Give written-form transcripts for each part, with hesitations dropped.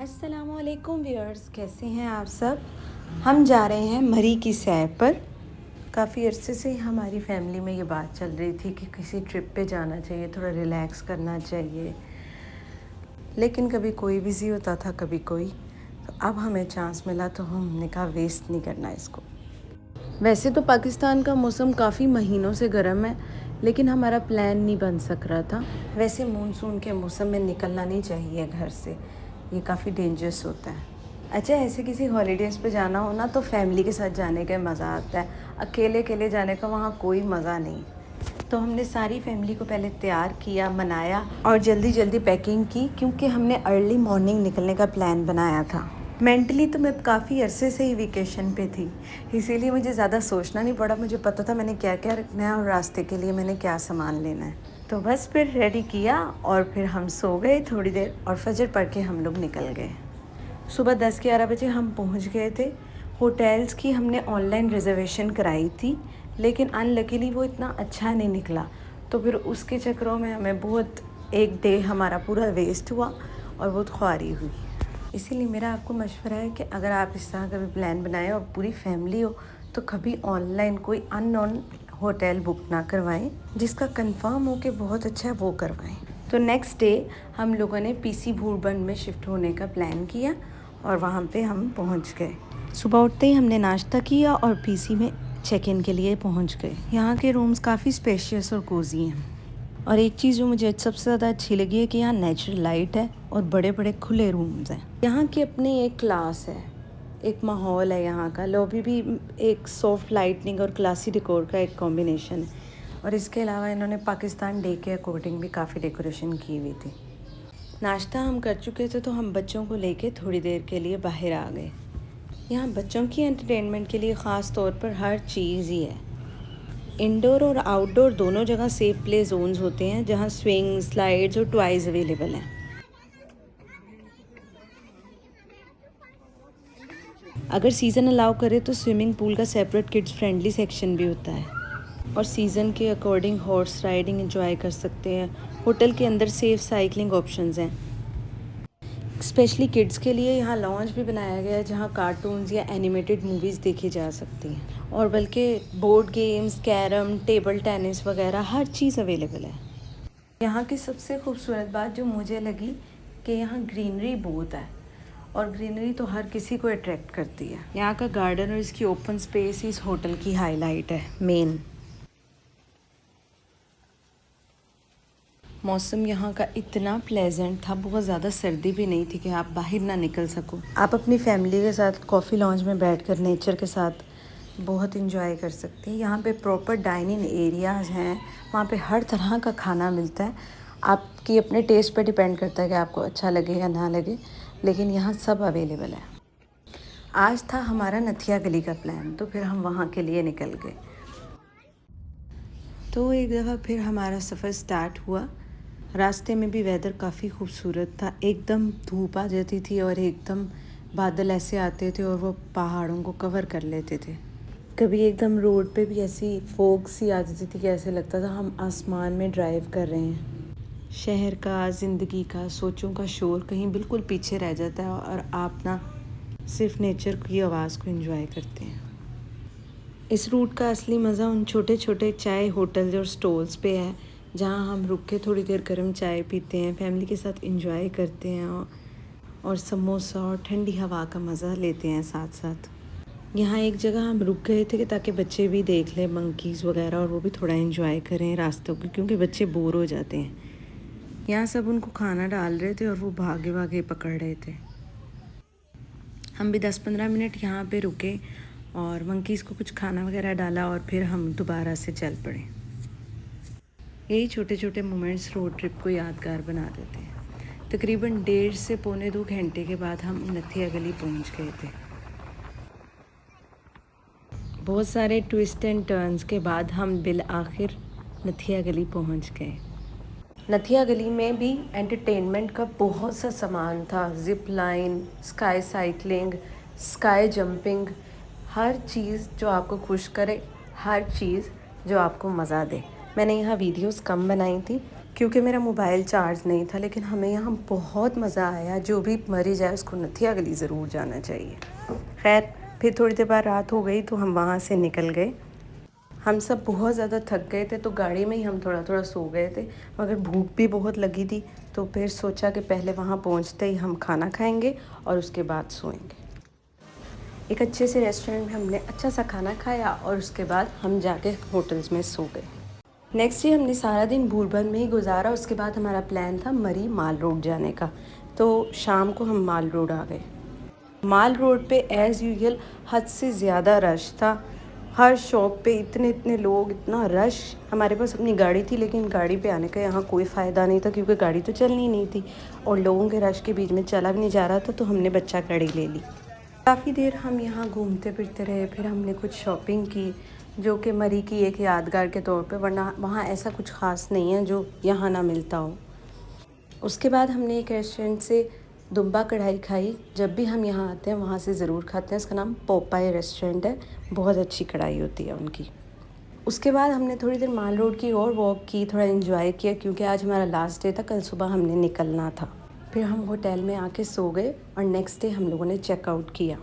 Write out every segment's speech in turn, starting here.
अस्सलामुअलैकुम व्यूअर्स, कैसे हैं आप सब। हम जा रहे हैं मरी की सैर पर। काफ़ी अरसे से हमारी फैमिली में ये बात चल रही थी कि किसी ट्रिप पे जाना चाहिए, थोड़ा रिलैक्स करना चाहिए, लेकिन कभी कोई बिज़ी होता था, कभी कोई। तो अब हमें चांस मिला तो हमने कहा वेस्ट नहीं करना इसको। वैसे तो पाकिस्तान का मौसम काफ़ी महीनों से गर्म है, लेकिन हमारा प्लान नहीं बन सक रहा था। वैसे मानसून के मौसम में निकलना नहीं चाहिए घर से, ये काफ़ी डेंजरस होता है। अच्छा, ऐसे किसी हॉलीडेज़ पे जाना हो ना तो फैमिली के साथ जाने का मज़ा आता है। अकेले अकेले जाने का वहाँ कोई मज़ा नहीं। तो हमने सारी फैमिली को पहले तैयार किया, मनाया और जल्दी जल्दी पैकिंग की, क्योंकि हमने अर्ली मॉर्निंग निकलने का प्लान बनाया था। मेंटली तो मैं काफ़ी अरसे से ही वेकेशन पे थी, इसीलिए मुझे ज़्यादा सोचना नहीं पड़ा। मुझे पता था मैंने क्या क्या रखना है और रास्ते के लिए मैंने क्या सामान लेना है। तो बस फिर रेडी किया और फिर हम सो गए थोड़ी देर और फजर पढ़ के हम लोग निकल गए। सुबह 10-11 बजे हम पहुंच गए थे। होटल्स की हमने ऑनलाइन रिज़र्वेशन कराई थी, लेकिन अनलकीली वो इतना अच्छा नहीं निकला। तो फिर उसके चक्करों में हमें बहुत एक डे हमारा पूरा वेस्ट हुआ और बहुत ख्वारी हुई। इसीलिए मेरा आपको मशवरा है कि अगर आप इस तरह का भी प्लान बनाएं और पूरी फैमिली हो तो कभी ऑनलाइन कोई अननोन होटल बुक ना करवाएं, जिसका कंफर्म हो कि बहुत अच्छा है वो करवाएं। तो नेक्स्ट डे हम लोगों ने पीसी भूरबन में शिफ्ट होने का प्लान किया और वहाँ पे हम पहुँच गए। सुबह उठते ही हमने नाश्ता किया और पीसी में चेक इन के लिए पहुँच गए। यहाँ के रूम्स काफ़ी स्पेशियस और कोजी हैं। और एक चीज़ जो मुझे सबसे ज़्यादा अच्छी लगी है कि यहाँ नेचुरल लाइट है और बड़े बड़े खुले रूम्स हैं। यहाँ की अपनी एक क्लास है, एक माहौल है। यहाँ का लॉबी भी एक सॉफ्ट लाइटनिंग और क्लासी डेकोर का एक कॉम्बिनेशन है। और इसके अलावा इन्होंने पाकिस्तान डे के अकॉर्डिंग भी काफ़ी डेकोरेशन की हुई थी। नाश्ता हम कर चुके थे तो हम बच्चों को लेके थोड़ी देर के लिए बाहर आ गए। यहाँ बच्चों की एंटरटेनमेंट के लिए ख़ास तौर पर हर चीज़ ही है। इंडोर और आउटडोर दोनों जगह सेफ प्ले जोन्स होते हैं, जहाँ स्विंग, स्लाइड्स और टॉयज़ अवेलेबल हैं। अगर सीज़न अलाउ करे तो स्विमिंग पूल का सेपरेट किड्स फ्रेंडली सेक्शन भी होता है और सीज़न के अकॉर्डिंग हॉर्स राइडिंग एंजॉय कर सकते हैं। होटल के अंदर सेफ साइकिलिंग ऑप्शंस हैं। स्पेशली किड्स के लिए यहाँ लॉन्च भी बनाया गया है, जहाँ कार्टून्स या एनिमेटेड मूवीज़ देखी जा सकती हैं। और बल्कि board games, carrom, table tennis वगैरह हर चीज़ अवेलेबल है। यहाँ की सबसे खूबसूरत बात जो मुझे लगी कि यहाँ ग्रीनरी बहुत है और ग्रीनरी तो हर किसी को अट्रैक्ट करती है। यहाँ का गार्डन और इसकी ओपन स्पेस इस होटल की हाईलाइट है मेन। मौसम यहाँ का इतना प्लेजेंट था, बहुत ज़्यादा सर्दी भी नहीं थी कि आप बाहर ना निकल सको। आप अपनी फैमिली के साथ कॉफ़ी लॉन्ज में बैठकर नेचर के साथ बहुत इंजॉय कर सकते हैं। यहाँ पे प्रॉपर डाइनिंग एरियाज़ हैं, वहाँ पे हर तरह का खाना मिलता है। आपकी अपने टेस्ट पे डिपेंड करता है कि आपको अच्छा लगे या ना लगे, लेकिन यहाँ सब अवेलेबल है। आज था हमारा नथिया गली का प्लान, तो फिर हम वहाँ के लिए निकल गए। तो एक दफ़ा फिर हमारा सफ़र स्टार्ट हुआ। रास्ते में भी वेदर काफ़ी खूबसूरत था, एकदम धूप आ जाती थी और एकदम बादल ऐसे आते थे और वो पहाड़ों को कवर कर लेते थे। कभी एकदम रोड पे भी ऐसी फोग सी आ जाती थी कि ऐसे लगता था हम आसमान में ड्राइव कर रहे हैं। शहर का, ज़िंदगी का, सोचों का शोर कहीं बिल्कुल पीछे रह जाता है और आप ना सिर्फ नेचर की आवाज़ को एंजॉय करते हैं। इस रूट का असली मज़ा उन छोटे छोटे चाय होटल्स और स्टॉल्स पे है, जहाँ हम रुक के थोड़ी देर गर्म चाय पीते हैं, फैमिली के साथ एंजॉय करते हैं और समोसा और ठंडी हवा का मज़ा लेते हैं साथ साथ। यहाँ एक जगह हम रुक गए थे कि ताकि बच्चे भी देख लें मंकीज़ वगैरह और वो भी थोड़ा एंजॉय करें रास्तों को, क्योंकि बच्चे बोर हो जाते हैं। यहाँ सब उनको खाना डाल रहे थे और वो भागे भागे पकड़ रहे थे। हम भी 10-15 मिनट यहाँ पे रुके और मंकीज़ को कुछ खाना वगैरह डाला और फिर हम दोबारा से चल पड़े। यही छोटे छोटे मोमेंट्स रोड ट्रिप को यादगार बना देते हैं। तकरीबन 1.5 से पौने 2 घंटे के बाद हम नथिया गली पहुँच गए थे। बहुत सारे ट्विस्ट एंड टर्न्स के बाद हम बिल आखिर नथिया गली पहुँच गए। नथिया गली में भी एंटरटेनमेंट का बहुत सा सामान था, zip line, sky cycling, sky jumping, हर चीज़ जो आपको खुश करे, हर चीज़ जो आपको मज़ा दे। मैंने यहाँ वीडियोस कम बनाई थी क्योंकि मेरा मोबाइल चार्ज नहीं था। लेकिन हमें यहाँ बहुत मज़ा आया। जो भी मरी जाए उसको नथिया गली ज़रूर जाना चाहिए। खैर फिर थोड़ी देर बाद रात हो गई तो हम वहाँ से निकल गए। हम सब बहुत ज़्यादा थक गए थे तो गाड़ी में ही हम थोड़ा थोड़ा सो गए थे, मगर भूख भी बहुत लगी थी। तो फिर सोचा कि पहले वहाँ पहुँचते ही हम खाना खाएंगे और उसके बाद सोएंगे। एक अच्छे से रेस्टोरेंट में हमने अच्छा सा खाना खाया और उसके बाद हम जाके होटल्स में सो गए। नेक्स्ट डे हमने सारा दिन भूरभन में ही गुजारा। उसके बाद हमारा प्लान था मरी माल रोड जाने का। तो शाम को हम माल रोड आ गए। माल रोड पे एज़ यूजुअल हद से ज़्यादा रश था। हर शॉप पे इतने लोग, इतना रश। हमारे पास अपनी गाड़ी थी लेकिन गाड़ी पे आने का यहाँ कोई फ़ायदा नहीं था क्योंकि गाड़ी तो चलनी नहीं थी और लोगों के रश के बीच में चला भी नहीं जा रहा था। तो हमने बच्चा गाड़ी ले ली। काफ़ी देर हम यहाँ घूमते फिरते रहे। फिर हमने कुछ शॉपिंग की जो कि मरी की एक यादगार के तौर पे, वरना वहाँ ऐसा कुछ ख़ास नहीं है जो यहाँ ना मिलता हो। उसके बाद हमने एक रेस्टोरेंट से दुम्बा कढ़ाई खाई। जब भी हम यहाँ आते हैं वहाँ से ज़रूर खाते हैं। इसका नाम पोपाई रेस्टोरेंट है। बहुत अच्छी कढ़ाई होती है उनकी। उसके बाद हमने थोड़ी देर माल रोड की और वॉक की, थोड़ा एंजॉय किया क्योंकि आज हमारा लास्ट डे था। कल सुबह हमने निकलना था। फिर हम होटल में आके सो गए और नेक्स्ट डे हम लोगों ने चेकआउट किया।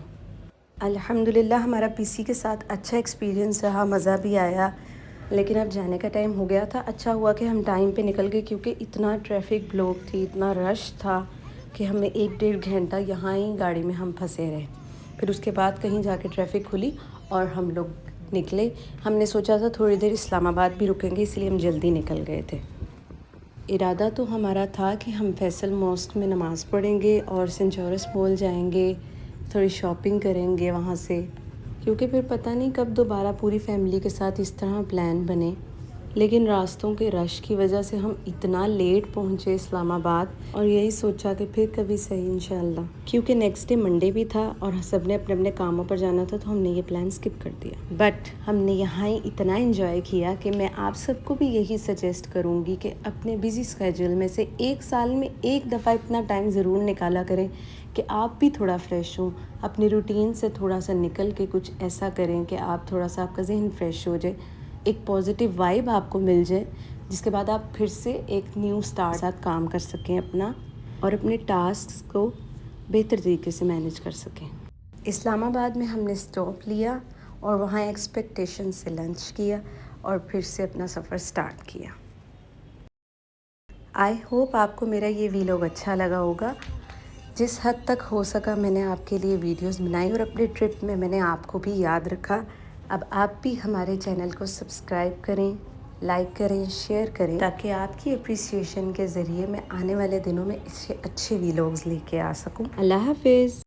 अल्हम्दुलिल्लाह हमारा पीसी के साथ अच्छा एक्सपीरियंस रहा, मज़ा भी आया। लेकिन अब जाने का टाइम हो गया था। अच्छा हुआ कि हम टाइम पे निकल गए क्योंकि इतना ट्रैफिक ब्लॉक थी, इतना रश था कि हमें 1-1.5 घंटा यहाँ ही गाड़ी में हम फंसे रहे। फिर उसके बाद कहीं जाके ट्रैफिक खुली और हम लोग निकले। हमने सोचा था थोड़ी देर इस्लामाबाद भी रुकेंगे, इसलिए हम जल्दी निकल गए थे। इरादा तो हमारा था कि हम फैसल मॉस्क में नमाज़ पढ़ेंगे और सेंट जॉर्ज मॉल जाएंगे, थोड़ी शॉपिंग करेंगे वहाँ से, क्योंकि फिर पता नहीं कब दोबारा पूरी फैमिली के साथ इस तरह प्लान बने। लेकिन रास्तों के रश की वजह से हम इतना लेट पहुँचे इस्लामाबाद और यही सोचा कि फिर कभी सही इंशाल्लाह, क्योंकि नेक्स्ट डे मंडे भी था और सब ने अपने अपने कामों पर जाना था। तो हमने ये प्लान स्किप कर दिया। बट हमने यहाँ ही इतना एंजॉय किया कि मैं आप सबको भी यही सजेस्ट करूँगी कि अपने बिज़ी स्केड्यूल में से एक साल में एक दफ़ा इतना टाइम ज़रूर निकाला करें कि आप भी थोड़ा फ्रेश हों। अपने रूटीन से थोड़ा सा निकल के कुछ ऐसा करें कि आप थोड़ा सा, आपका जहन फ्रेश हो जाए, एक पॉजिटिव वाइब आपको मिल जाए, जिसके बाद आप फिर से एक न्यू स्टार्ट साथ काम कर सकें अपना और अपने टास्क को बेहतर तरीके से मैनेज कर सकें। इस्लामाबाद में हमने स्टॉप लिया और वहाँ एक्सपेक्टेशन से लंच किया और फिर से अपना सफ़र स्टार्ट किया। आई होप आपको मेरा ये वीलॉग अच्छा लगा होगा। जिस हद तक हो सका मैंने आपके लिए वीडियोस बनाई और अपने ट्रिप में मैंने आपको भी याद रखा। अब आप भी हमारे चैनल को सब्सक्राइब करें, लाइक करें, शेयर करें, ताकि आपकी अप्रिसिएशन के ज़रिए मैं आने वाले दिनों में इससे अच्छे वीलॉग्स लेके आ सकूं। अल्लाह हाफिज़।